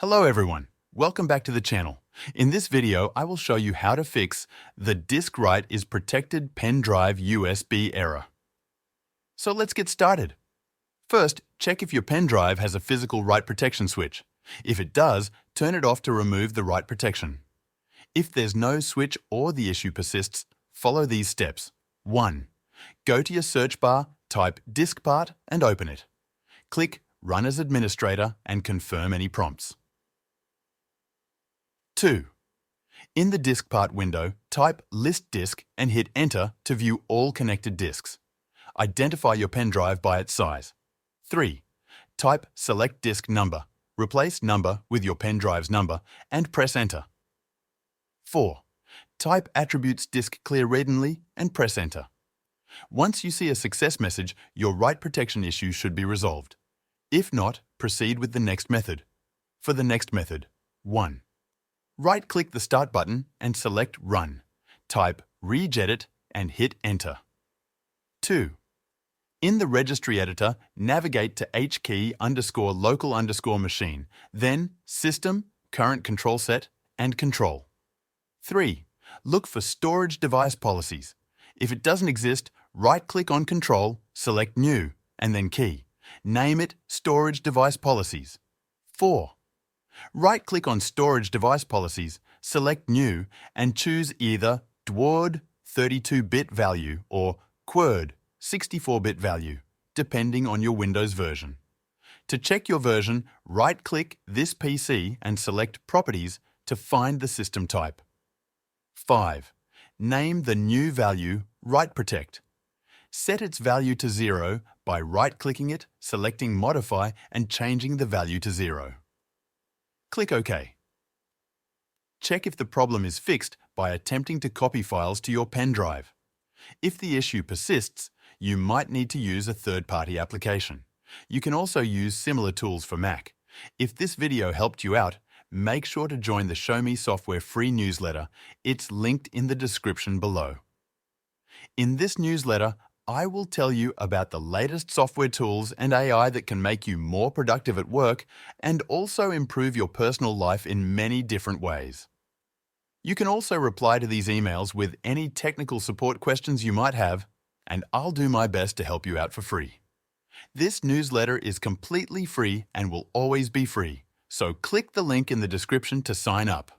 Hello everyone, welcome back to the channel. In this video, I will show you how to fix the disk write is protected pen drive USB error. So let's get started. First, check if your pen drive has a physical write protection switch. If it does, turn it off to remove the write protection. If there's no switch or the issue persists, follow these steps. 1. Go to your search bar, type Dispart and open it. Click Run as Administrator and confirm any prompts. 2. In the Dispart window, type List Disk and hit Enter to view all connected disks. Identify your pen drive by its size. 3. Type Select Disk Number, replace number with your pen drive's number and press Enter. 4. Type Attributes Disk Clear Read-Only and press Enter. Once you see a success message, your write protection issue should be resolved. If not, proceed with the next method. For the next method, 1. Right-click the Start button and select Run. Type Regedit and hit Enter. 2. In the Registry Editor, navigate to hkey_local_machine, then System, Current Control Set, and Control. 3. Look for Storage Device Policies. If it doesn't exist, right-click on Control, select New, and then Key. Name it Storage Device Policies. 4. Right-click on Storage Device Policies, select New, and choose either DWORD 32-bit value or QWERTY 64-bit value, depending on your Windows version. To check your version, right-click this PC and select Properties to find the system type. 5. Name the new value Write Protect. Set its value to 0 by right-clicking it, selecting Modify and changing the value to 0. Click OK. Check if the problem is fixed by attempting to copy files to your pen drive. If the issue persists, you might need to use a third-party application. You can also use similar tools for Mac. If this video helped you out, make sure to join the Show Me Software free newsletter. It's linked in the description below. In this newsletter, I will tell you about the latest software tools and AI that can make you more productive at work and also improve your personal life in many different ways. You can also reply to these emails with any technical support questions you might have, and I'll do my best to help you out for free. This newsletter is completely free and will always be free, so click the link in the description to sign up.